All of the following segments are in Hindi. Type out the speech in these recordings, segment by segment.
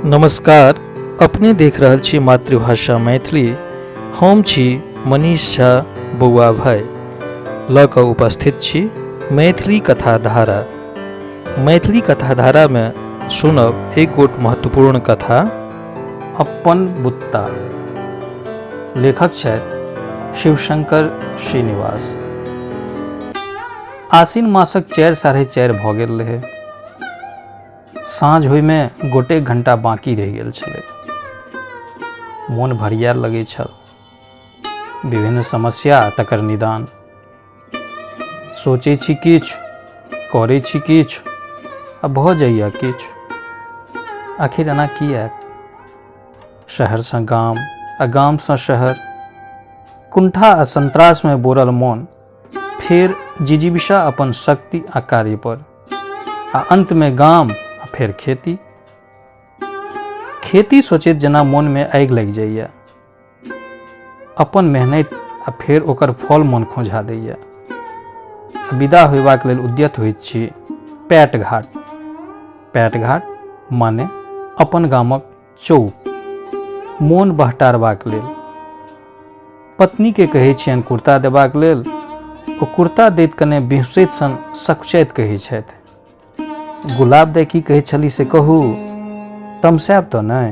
नमस्कार, अपने देख रहल छी मातृभाषा मैथिली। हम छी मनीष झा बौआ भाई, ल क उपस्थित छी मैथिली कथाधारा। मैथिली कथाधारा में सुनब एक गोट महत्वपूर्ण कथा, अपन बुत्ता। लेखक छथि शिवशंकर श्रीनिवास। आश्विन मासक 4:30 भ गेल रहे। साँझ होय में गोटेक घंटा बाकी रहि गेल छलै। मोन भरियाल लगै छल। विभिन्न समस्या तकर निदान। सोचै छी किछु, करै छी किछु, आ भऽ जाइए किछु। आखिर एना किएक? शहरसँ गाम आ गामसँ शहर, कुंठा आ संत्रास में बोरल मोन फेर जिजीविषा अपन शक्ति आ कार्य पर, आ अंत में गाम आ फेर खेती। खेती सोचैत जेना मोन में आगि लागि जाइए। अपन मेहनत आ फेर ओकर फल मोन खोझा दैए। विदा होयबाक लेल उद्यत होइत छी पैट घाट। पैट घाट माने अपन गामक चौक। मोन बहटारबाक लेल। पत्नी के कहै छियनि कुर्ता देबाक लेल। ओ कुर्ता दैत कने बिहुसैत सन सकुचैत कहै छथि, गुलाब दे की कहै छली से कहू, तमसायब तऽ नहि?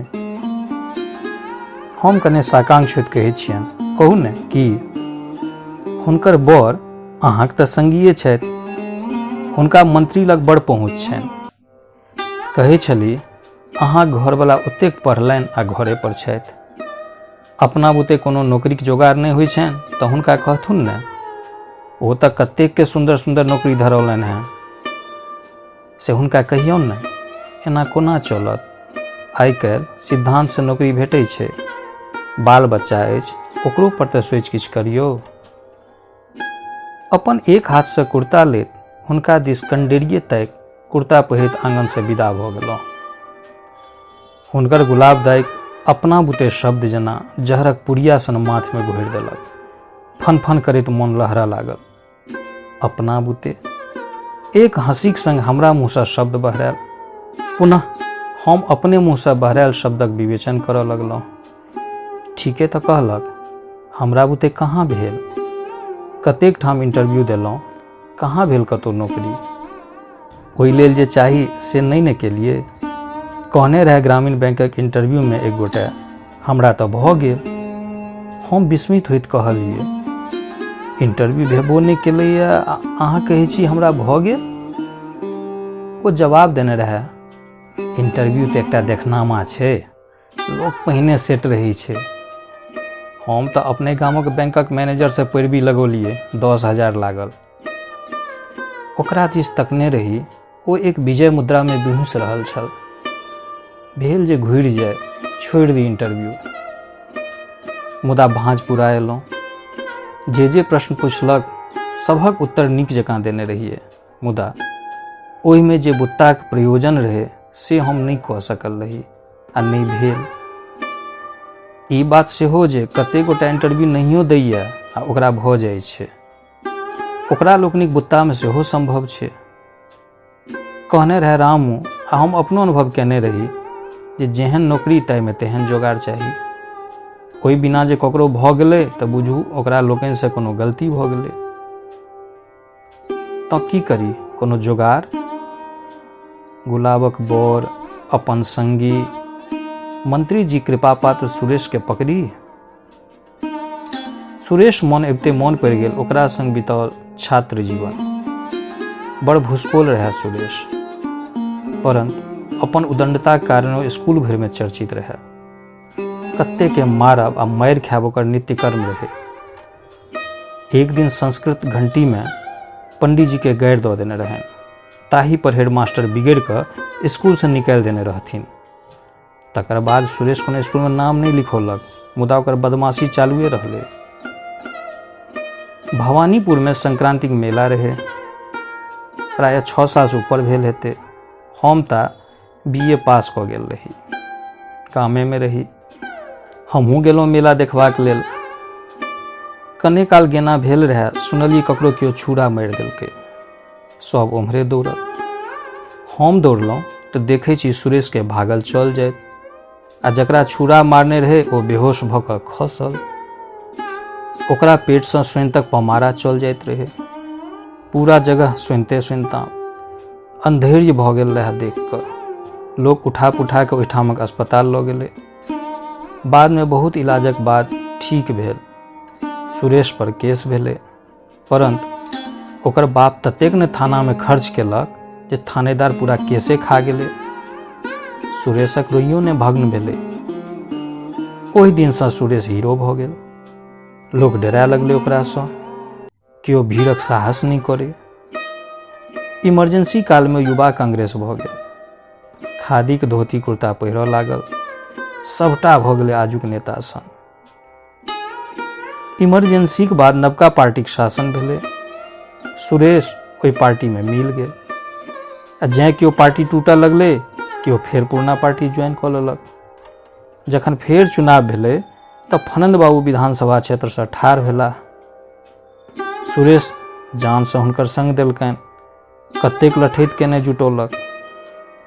हम कने साकांक्ष होइत कहै छियनि, कहू ने की? हुनकर बर अहाँक तऽ संगिए छथि। हुनका मंत्री लग बड़ पहुँच छनि। कहै छली अहाँक घरवला ओतेक पढ़लनि आ घरे पर छथि। अपना बुते कोनो नौकरीक जोगाड़ नहि होइ छनि तऽ हुनका कहथुन ने। ओ तऽ कतेक के सुंदर सुंदर नौकरी धरौलनि हैं। से हुनका कहियौन ने, एना कोना चलत? आइ काल्हि सिद्धांत से नौकरी भेटै छै। बाल बच्चा अछि, ओकरो पर तऽ सोचि किछु करियौ। अपन एक हाथ से कुर्ता लेत हुनका दिस कंडेरिये तक कुर्ता पहिरैत आंगन से विदा भऽ गेलहुँ। हुनकर गुलाब दाइ अपना बुते शब्द जेना जहरक पुड़िया सन माथ में घोरि देलक। फन फन करैत मोन लहरा लागल। अपना बुते। एक हंसीक संग हमरा मुँहसँ शब्द बहरायल। पुनः हम अपने मुँहसँ बहरायल शब्दक विवेचन करऽ लगलहुँ। ठीके तऽ कहलक, हमरा बुते कहाँ भेल। कतेक ठाम इंटरव्यू देलहुँ, कहाँ भेल कतहु नौकरी। ओहि लेल जे चाही से नहि ने केलिए। कहने रहे ग्रामीण बैंकक इंटरव्यू में एक गोटे, हमरा तऽ भऽ गेल। हम विस्मित होइत कहलिए, इंटरव्यू भेबो नहि केलैए, अहाँ कहै छी हमरा भऽ गेल? ओ जवाब देने रहे, इंटरव्यू तऽ एकटा देखनामा छै, लोक पहिने सेट रहै छै। हम तऽ अपने गामक बैंकक मैनेजर से पैरवी लगौलिए, 10,000 लागल। ओकरा दिस तकने रही, ओ एक विजय मुद्रा में बिहुस रहल छल। भेल जे घुरि जाय, छोड़ि दी इंटरव्यू। मुदा भाँज पूरा एलहुँ। जे प्रश्न पुछलक सभक उत्तर नीक जकाँ देने रहिए, मुदा ओहि में जे बुत्ताक प्रयोजन रहे से हम नहीं कह सकल रही, आ नहीं भेल। ई बात सेहो जे कते गोटा इंटरव्यू नहियो दैए आ ओकरा भऽ जाइ छै, ओकरा लोकनिक बुत्ता में सेहो संभव छै। कहने रहे रामू, आ हम अपनो अनुभव केने रही, जे जेहन नौकरी ताहि में तेहन जोगाड़ चाही। कोई बिना जे ककरो भऽ गेलै तऽ बुझू ओकरा लोकनि से कोनो गलती भऽ गेलै। तऽ की करी, कोनो जोगाड़? गुलाबक बर, अपन संगी, मंत्री जी कृपा पात्र सुरेश के पकड़ी। सुरेश मोन अबिते मोन पड़ि गेल ओकरा संग बिताओल छात्र जीवन। बड़ भुसकोल रहे सुरेश, परंतु अपन उदंडताक कारण ओ स्कूल भरि में चर्चित रहे। कत्ते के मारब आ मारि खायब ओकर नित्य कर्म रहे। एक दिन संस्कृत घंटी में पंडित जी के गारि दऽ देने रहनि। ताही पर हेडमास्टर बिगड़ि कऽ स्कूल से निकालि देने रहथिन। तकर बाद सुरेश कोनो स्कूल में नाम नहीं लिखौलक, मुदा ओकर बदमाशी चालुए रहलै। भवानीपुर में संक्रांतिक मेला रहे। प्राय 6 साल से ऊपर भेल हेतै। हम तऽ BA पास कऽ गेल रही, गामे में रही। हमहूँ गेलहुँ मेला देखबाक लेल। कने काल गेना भेल रहे, सुनलिए ककरो केओ छुरा मारि देलकै। सब ओम्हरे दौड़ल। हम दौड़लहुँ तऽ देखै छी सुरेश के भागल चल जाइत। आ जकरा छुरा मारने रहे ओ बेहोश भऽ कऽ खसल। ओकरा पेटसँ स्वयं तक पमारा चल जाइत रहे। पूरा जगह सुनिते सुनिता अंधेर्य भऽ गेल रहे। देख कऽ लोक उठा पुठा कऽ ओहिठामक अस्पताल लऽ गेलै। बादमे बहुत इलाजक बाद ठीक भेल। सुरेश पर केस भेलै, परंतु ओकर बाप ततेक ने थानामे खर्च केलक जे थानेदार पूरा केसे खा गेलै। सुरेशक रोइयो ने भग्न भेलै। ओहि दिनसँ सुरेश हीरो भऽ गेल। लोक डराय लगलै ओकरासँ। केओ भीड़क साहस नहि करे। इमरजेंसी कालमे युवा कांग्रेस भऽ गेल। खादीक धोती कुर्ता पहिरऽ लागल। सबटा भऽ गेलै आजुक नेता सन। इमरजेंसीक बाद नवका पार्टीक शासन भेलै। सुरेश ओहि पार्टीमे मिल गेल। आ जैँ केओ पार्टी टूटऽ लगलै, केओ फेर पुरना पार्टी ज्वाइन कऽ लेलक। जखन फेर चुनाव भेलै तऽ फनंद बाबू विधानसभा क्षेत्रसँ ठाढ़ भेलाह। सुरेश जानसँ हुनकर संग देलकनि। कतेक लठैत केने जुटौलक।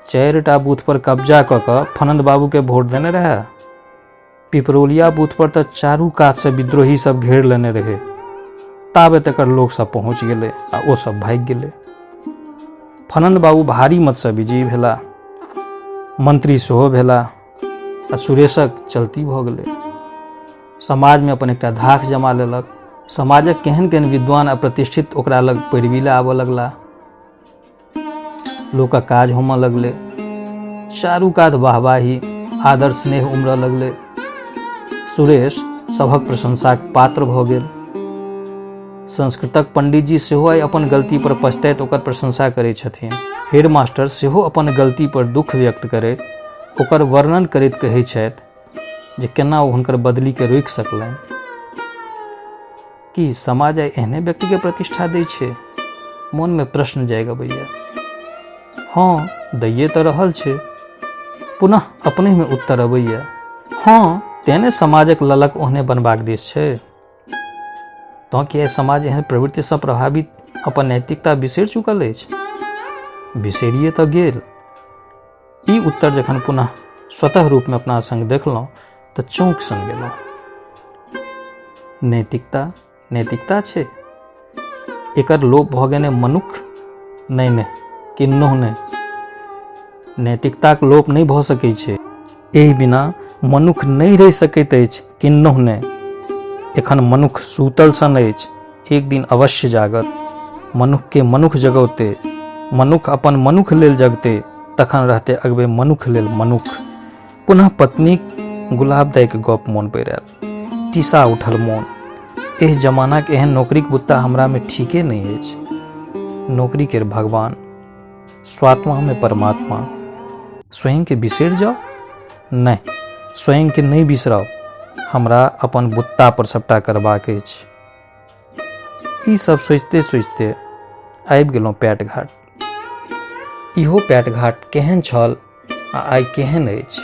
4टा बूथ पर कब्जा कऽ कऽ फनंद बाबूके वोट देने रहै। पिपरोलिया बूथ पर तऽ चारू कात से विद्रोही सब घेर लेने रहे। ताबे तकर लोक सब पहुँच गेलै आ ओ सब भागि गेलै। फनंद बाबू भारी मतसँ विजयी भेला। मंत्री सेहो भेला आ सुरेशक चलती भऽ गेलै। समाजमे अपन एकटा धाक जमा लेलक। समाजक केहन केहन विद्वान आ प्रतिष्ठित ओकरा लग पैरवी लए आबऽ लगला। लोकक काज होमऽ लगलै। चारू कात वाहवाही, आदर स्नेह उमरऽ लगलै। सुरेश सभक प्रशंसाक पात्र भऽ गेल। संस्कृतक पंडितजी सेहो आइ अपन गलती पर पछतैत ओकर प्रशंसा करैत छथिन। हेडमास्टर सेहो अपन गलती पर दुख व्यक्त करैत ओकर वर्णन करैत कहैत छथि जे केना ओ हुनकर बदलीके रोकि सकलनि। कि समाज आइ एहने व्यक्तिके प्रतिष्ठा दै छै? मोनमे प्रश्न जागि अबैया। हाँ, दैये तऽ रहल छै। पुनः अपनेमे उत्तर अबैया, हाँ, तेने समाजक ललक ओहने बनबाक देश छै। तँ कि आइ समाज एहन प्रवृत्तिसँ प्रभावित अपन नैतिकता बिसरि चुकल अछि? बिसरिए तऽ गेल। ई उत्तर जखन पुनः स्वतः रूपमे अपना संग देखलहुँ तऽ चौंक सन गेलहुँ। नैतिकता छै, एकर लोप भऽ गेने मनुख? नहि, किन्नहु नहि। नैतिकताक लोप नहि भऽ सकैत छै। एहि बिना मनुख नहि रहि सकैत अछि, किन्नहु नहि। एखन मनुख सूतल सन अछि, एक दिन अवश्य जागत। मनुखके मनुख जगौते, मनुख अपन मनुख लेल जगते, तखन रहते अगबे मनुख लेल मनुख। पुनः पत्नीक गुलाबदायक गप मोन पड़ि आयल। टीसा उठल मोन। एहि जमानाक एहन नौकरीक बुत्ता हमरामे ठीके नहि अछि। नौकरी केर भगवान, स्वात्मामे परमात्मा। स्वयंके बिसरि जाउ? नहि, स्वयंके नहि बिसराउ। हमरा अपन बुत्ता पर सबटा करबाक अछि। ई सब सोचिते सोचिते आबि गेलहुँ पैट घाट। इहो पैट घाट केहन छल आ आइ केहन अछि?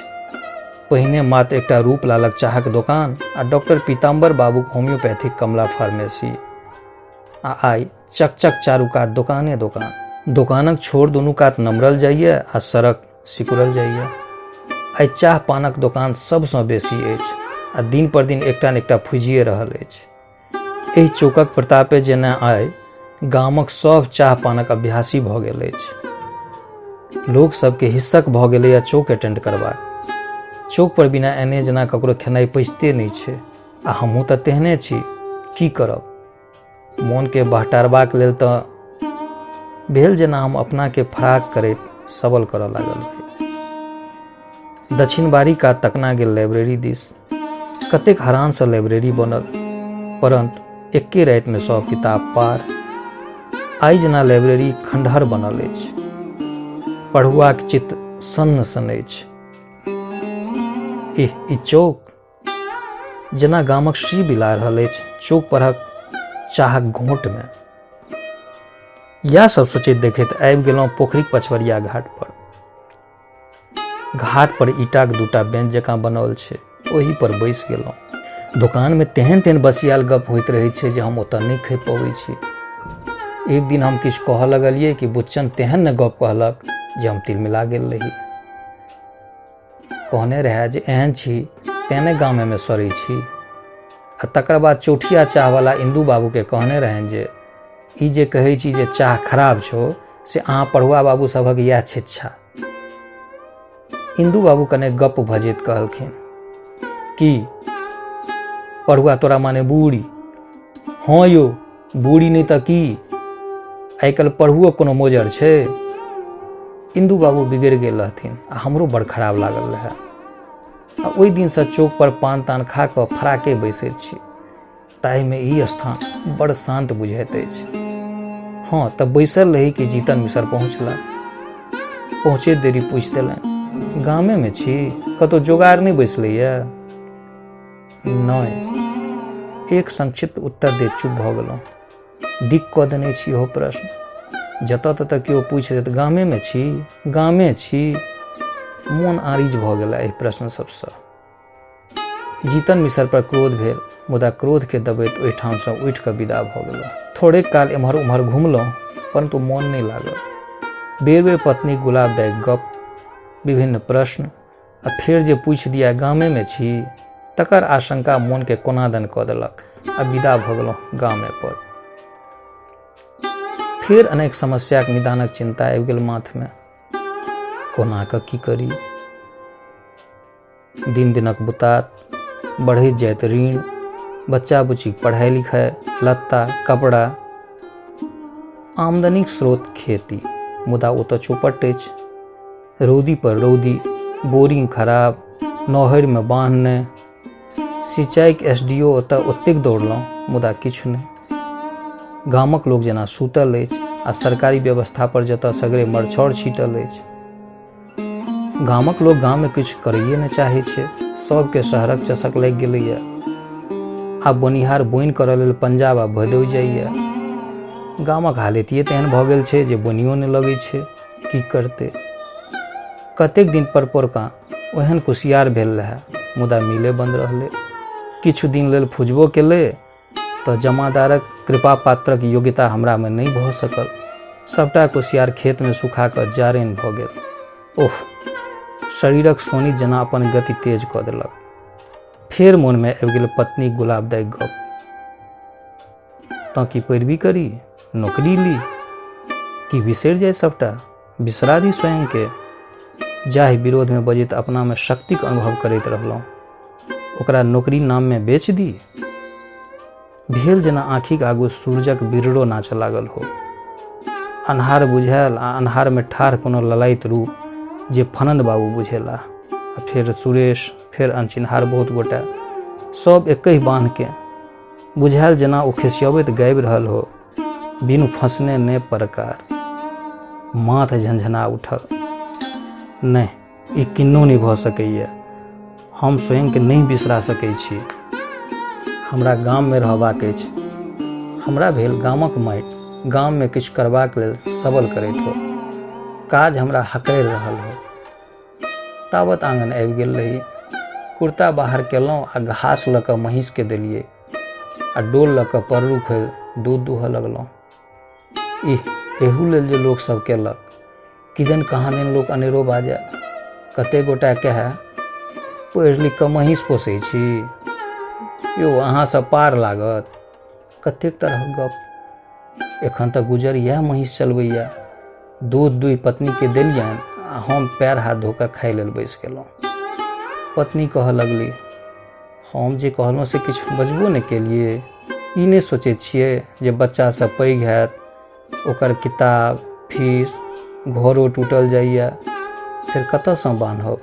पहिने मात्र एकटा रूपलालक चाहक दोकान आ डॉक्टर पीताम्बर बाबूक होम्योपैथिक कमला फार्मेसी। आ आइ चकचक चारू कात दोकाने दोकान। दोकानक छोर दुनू कात नमरल जाइए आ सड़क सिकुड़ल जाइए। आइ चाह पानक दोकान सबसँ बेसी अछि आ दिन पर दिन एकटा ने एकटा फुजिए रहल अछि। एहि चौकक प्रतापे जेना आइ गामक सब चाह पानक अभ्यासी भऽ गेल अछि। लोक सबके हिस्सक भऽ गेलैए चौक अटेंड करबाक। चौक पर बिना एने जेना ककरो खेनाइ पैचिते नहि छै। आ हमहूँ तऽ तेहने छी, की करब? मोनके बहटारबाक लेल तऽ भेल जेना हम अपनाके फराक करैत सबल करऽ लागल रही। दक्षिण बारी कात तकना गेल लाइब्रेरी दिस। कतेक हरानसँ लाइब्रेरी बनल, परंतु एक्के रातिमे सब किताब पार। आइ जेना लाइब्रेरी खंडहर बनल अछि। पढ़ुआक चित्त सन्न सन अछि। ई चौक जेना गामक श्री बिला रहल अछि चौक परहक चाहक घोंटमे। इएह सब सोचैत देखैत आबि गेलहुँ पोखरिक पछवरिया घाट पर। घाट पर ईटाक दूटा बेंच जकाँ बनल छै, ओही पर बैस गेलहुँ। दोकानमे तेहन तेहन बसियाल गप होइत रहैत छै जे हम ओतऽ नहि खपि पबै छी। एक दिन हम किछु कहऽ लगलियै कि बुच्चन तेहन ने गप कहलक जे हम तिलमिला गेल रही। कहने रहे जे एहन छी तेने गामे में सड़ै छी। आ तकर बाद चौठिया चाहवाला इंदू बाबू के कहने रहन जे ई जे कहै छी जे चाह खराब छो से अहाँ पढ़ुआ बाबू सभक इएह छिच्छा। इंदू बाबू कने गप भजैत कहलखिन कि पढ़ुआ तोरा माने बूढ़ी? हाँ यौ, बूढ़ी नहीं तो की, आइ काल्हि पढ़ुओ कोनो मोजर छै। इंदू बाबू बिगड़ि गेल रहथिन आ हमरो बड़ खराब लागल रहे। आ ओहि दिनसँ चौक पर पान तान खा कऽ फराके बैसैत छी। ताहिमे ई स्थान बड़ शांत बुझैत अछि। हाँ तऽ बैसल रही कि जीतन मिसर पहुँचला। पहुँचे देरी पूछि देलनि, गामे में छी, कतौ जोगाड़ नहीं बैसलैया? नहीं। एक संक्षिप्त उत्तर दे चुप भऽ गेलहुँ। दिक कऽ देने छी इहो प्रश्न। जतऽ ततऽ केओ पूछि देत गामे में छी, गामे छी। मोन आरिज भऽ गेल एहि प्रश्न सबसँ। जीतन मिसर पर क्रोध भेल, मुदा क्रोध के दबैत ओहिठामसँ उठि कऽ विदा भऽ गेलहुँ। थोड़े काल एम्हर उम्हर घुमलहुँ, परंतु मोन नहीं लागल। बेर बेर पत्नी गुलाब दाइक गप, विभिन्न प्रश्न, आ फेर जे पूछि दिया गामे में छी, तकर आशंका मोन के कोनादन कऽ देलक आ विदा भऽ गेलहुँ गामे पर। फेर अनेक समस्याक निदानक चिंता आबि गेल माथ में। कोना कऽ की करी? दिन दिनक बुतात, बढ़ैत जाइत ऋण, बच्चा बुच्चीक पढ़ाई लिखाई, लत्ता कपड़ा। आमदनीक स्रोत खेती, मुदा ओ तऽ चौपट अछि। रौदी पर रौदी, बोरिंग खराब, नहर में बान्ह नहि। सिंचाईक SDO ओतऽ ओतेक दौड़लहुँ, मुदा किछु नहि। गामक लोक जेना सुतल अछि आ सरकारी व्यवस्था पर जतऽ सगरे मरछौर छीटल अछि। गामक लोक गाम में किछु करैए नहि चाहै छै। सबके शहरक चसक लागि गेलैया। आब बनिहार बोनि करऽ लेल पंजाब आ भदौइ जाइया। गामक हालतिये तेहन भऽ गेल छै जे बोनियो नहि लगै छै। की करतै? कतेक दिन पर पोरका ओहन कुसियार भेल रहे, मुदा मिले बंद रहलै। किछु दिन लेल फुजबो केलै तऽ जमादारक कृपा पात्रक योग्यता हमरा में नहीं भऽ सकल। सबटा कुसियार खेत में सुखा कऽ जारनि भऽ गेल। ओह, शरीरक सोनी जेना अपन गति तेज कऽ देलक। फेर मोन में आबि गेल पत्नी गुलाब दाइक गप। तऽ की पैरवी करी, नौकरी ली, कि बिसरि जाय सबटा, बिसरा दी स्वयं के? जाहि विरोध में बजैत अपना में शक्तिक अनुभव करैत रहलहुँ, ओकरा नौकरी नाम में बेच दी? भेल जेना आँखिक आगू सूरजक बिरड़ो नाचऽ लागल हो। अन्हार बुझायल आ अन्हार में ठाढ़ कोनो ललाइत रूप जे फनंद बाबू बुझेला, आ फेर सुरेश, फेर अनचिन्हार बहुत गोटा, सब एकहि बान्ह के। बुझायल जेना ओ खिसियबैत गाबि रहल हो, बिनु फंसने ने परकार। माथ झंझना उठल। नहीं, ई किन्नो नहीं भऽ सकैया। हम स्वयं के नहीं बिसरा सकै छी। हमरा गाम में रहबाक अछि। हमरा भेल गामक माटि, गाम में किछु करबाक लेल सबल करैत हो। काज हमरा हकैर रहल हो। ताबत आंगन आबि गेल रही। कुर्ता बाहर केलहुँ आ घास लऽ कऽ महींस के देलियै, आ डोल लऽ कऽ पर्रू खोलि दूध दुहऽ लगलहुँ। एहू लेल जे लोक सब केलक, किदन कहाँ दिन लोक अनेरो बाजै। कते गोटा कहै, पढ़ि लिख कऽ महींस पोसै छी यौ, अहाँ सब पार लागत। कतेक तरहक गप। एखन तऽ गुजर इएह महींस चलबैया। दूध दुहि पत्नी के देलियनि आ हम पैर हाथ धो कऽ खाय लेल बैस गेलहुँ। पत्नी कहऽ लगली, हम जे कहलहुँ से किछु बजबो नहि केलियै। ई नहि सोचैत छियै जे बच्चा सब पैघ हैत, ओकर किताब फीस, घरो टूटल जाइया, फेर कतऽसँ बान्हब?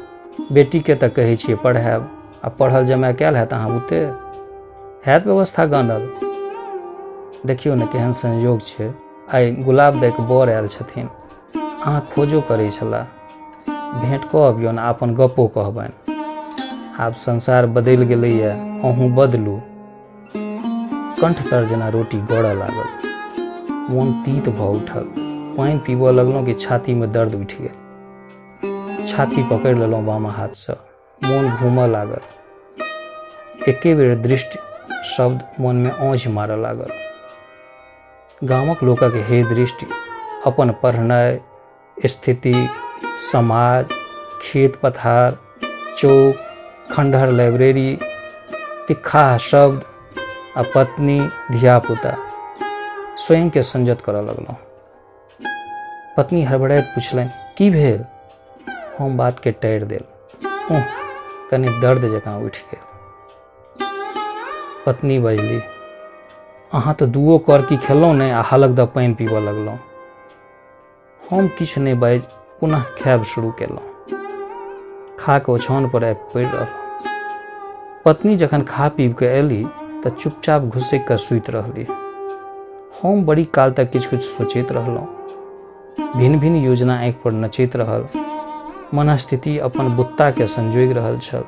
बेटी के तऽ कहै छियै पढ़ायब, आ पढ़ल जमाय कयल हैत अहाँ बुते? हैत व्यवस्था गानल? देखियौ ने केहन संयोग छै, आइ गुलाब दाइक बर आयल छथिन। अहाँ खोजो करै छलाह। भेंट कऽ अबियौन आ अपन गप्पो कहबनि। आब संसार बदलि गेलैया, अहूँ बदलू। कंठ तर जेना रोटी गड़ऽ लागल। मोन तीत भऽ उठल। पानि पीबऽ लगलहुँ कि छाती में दर्द उठि गेल। छाती पकड़ि लेलहुँ बामा हाथसँ। मोन घूमऽ लागल। एके बेर दृष्टि शब्द मन में औंझ मारऽ लागल। गामक लोकक हे दृष्टि अपन पढ़नाइ, स्थिति, समाज, खेत पथार, चौक, खंडहर लाइब्रेरी, तिक्खा शब्द आ पत्नी धियापुता स्वयं के संजत करऽ लगलहुँ। पत्नी हड़बड़ाइत पुछलनि, की भेल? हम बात के टारि देल। कनि दर्द जकाँ उठि गेल। पत्नी बजली, अहाँ तऽ दुओ कर की खेलहुँ ने आ हलक द पानि पीबऽ लगलहुँ। हम किछु नहि बाजि पुनः खायब शुरू केलहुँ। खा कऽ ओछान पर आबि पड़ि रहलहुँ। पत्नी जखन खा पीब कऽ अयली तऽ चुपचाप घुसि कऽ सुति रहली। हम बड़ी काल तक किछु किछु सोचैत रहलहुँ। भिन्न भिन्न योजना आँखि पर नचैत रहल। मनस्थिति अपन बुत्ताके संजोगि रहल छल।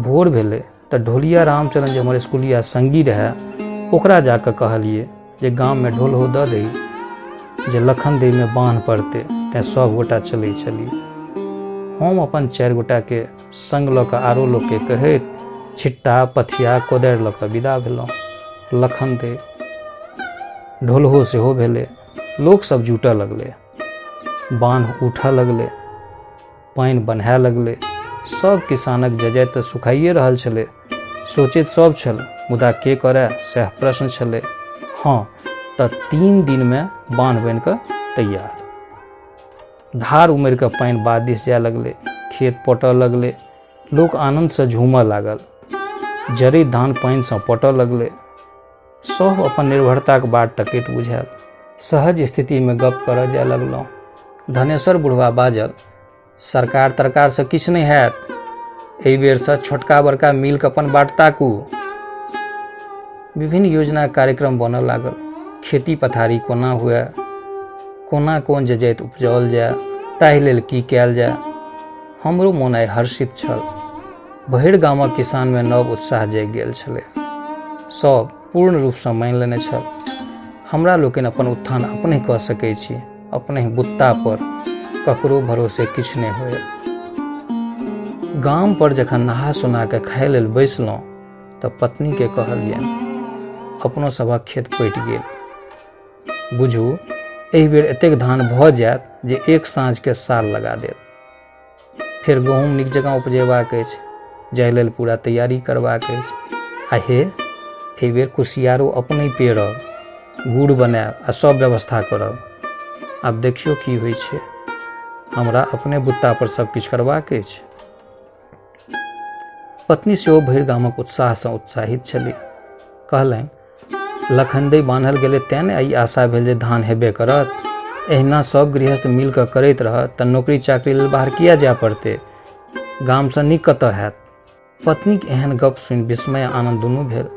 भोर भेलै तऽ ढोलिया रामचरण जे हमर स्कूलिया संगी रहए ओकरा जाकऽ कहलिए जे गाममे ढोलहो दऽ दही जे लखन देहमे बान्ह पड़तै, तेँ सब गोटा चलै छली। हम अपन 4 गोटाके संग लऽ कऽ आरो लोकके कहैत छिट्टा, पथिया, कोदारि लऽ कऽ विदा भेलहुँ। लखन देह ढोलहो सेहो भेलै। लोक सब जुटऽ लगलै, बान्ह उठऽ लगलै, पानि बन्हाए लगलै। सब किसानक जजाति तऽ सुखाइए रहल छलै। सोचैत सब छल, मुदा के करय सएह प्रश्न छलै। हाँ तऽ 3 दिनमे बान्ह बनि कऽ तैयार। धार उमड़ि कऽ पानि बाद दिस जाय लगलै, खेत पटऽ लगलै। लोक आनन्दसँ झूमऽ लागल। जरैत धान पानिसँ पटऽ लगलै। सब अपन निर्भरताक बाट तकैत बुझायल। सहज स्थितिमे गप करऽ जाय लगलहुँ। धनेश्वर बुढ़वा बाजल, सरकार तरकारसँ किछु नहि हैत। एहि बेरसँ छोटका बड़का मिल कऽ अपन बाट ताकू। विभिन्न योजना कार्यक्रम बनऽ लागल। खेती पथारी कोना हुए, कोना कोन जजाति उपजाओल जाय, ताहि लेल की कयल जाय। हमरो मोन आइ हर्षित छल। भरि गामक किसानमे नव उत्साह जागि गेल छलै। सब पूर्ण रूपसँ मानि लेने छल, हमरा लोकनि अपन उत्थान अपने कऽ सकैत छी, अपने बुत्ता पर, ककरो भरोसे किछु नहि होय। गाम पर जखन नहा सुना कऽ खाय लेल बैसलहुँ तऽ पत्नीके कहलियनि, अपनो सभक खेत पटि गेल। बुझू एहि बेर एतेक धान भऽ जायत जे एक साँझके साल लगा देत। फेर गहूँम नीक जकाँ उपजेबाक अछि, जाहि लेल पूरा तैयारी करबाक अछि। आ हे एहि बेर कुसियारो अपने पेरब, गुड़ बनायब आ सब व्यवस्था करब। आब देखियौ की होइ छै। हमरा अपने बुत्ता पर सब किछु करबाक अछि। पत्नी सेहो भरि गामक उत्साहसँ उत्साहित छली। कहलनि, लखनदेइ बान्हल गेलै तेँ ने ई आशा भेल जे धान हेबे करत। एहिना सब गृहस्थ मिल कऽ करैत रहत तऽ नौकरी चाकरी लेल बाहर किया जाय पड़तै। गामसँ नीक कतऽ हैत। पत्नीक एहन गप सुनि विस्मय आनन्द दुनू भेल।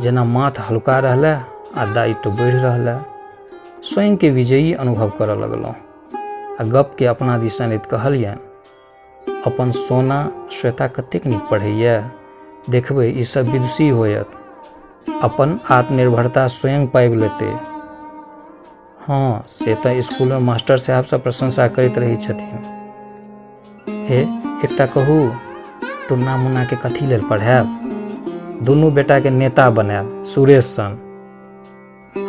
जेना माथ हल्का रहलै आ दायित्व बढ़ि रहलै। स्वयंके विजयी अनुभव करऽ लगलहुँ। आ गपके अपना दिस अनैत कहलियनि, अपन सोना श्वेता कतेक नीक पढ़ैए, देखबै ई सब विदुषी होयत, अपन आत्मनिर्भरता स्वयं पाबि लेतै। हाँ से तऽ स्कूलमे मास्टर साहबसँ प्रशंसा करैत रहै छथिन। हे एकटा कहू, टुन्ना मुन्नाके कथी लेल पढ़ायब? दुनू बेटाके नेता बनायब, सुरेश सन।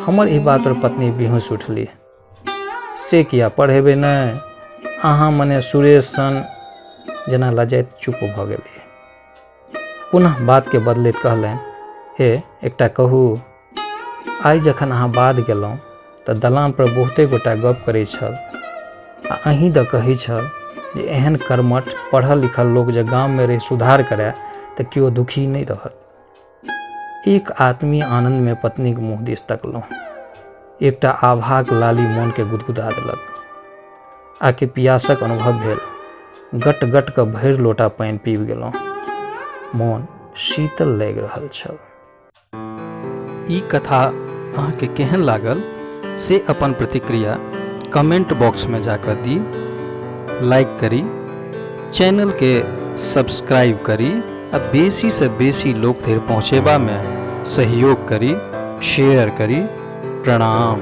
हमर ई बात पर पत्नी बेहोश उठली। से किया पढ़ेबै नहि? अहाँ मने सुरेश सन? जेना लजाइत चुप भऽ गेली। पुनः बातके बदलैत कहलनि, हे एकटा कहू, आइ जखन अहाँ बाद गेलहुँ तऽ दलान पर बहुते गोटा गप करै छल आ अहीँ दऽ कहै छल जे एहन कर्मठ पढ़ल लिखल लोक जे गाममे रहि सुधार करय तऽ केओ दुखी नहि रहत। एक आत्मीय आनन्दमे पत्नीक मुँह दिस तकलहुँ। एकटा आभाक लाली मोनके गुदगुदा देलक। आके पियासक अनुभव भेल। गट गट कऽ भरि लोटा पानि पीब गेलहुँ। मोन शीतल लागि रहल छल। ई कथा अहाँके केहन लागल से अपन प्रतिक्रिया कमेंट बॉक्समे जाकऽ दी। लाइक करी, चैनलके सब्सक्राइब करी आ बेसीसँ बेसी लोक धरि पहुँचेबामे सहयोग करी, शेयर करी। प्रणाम।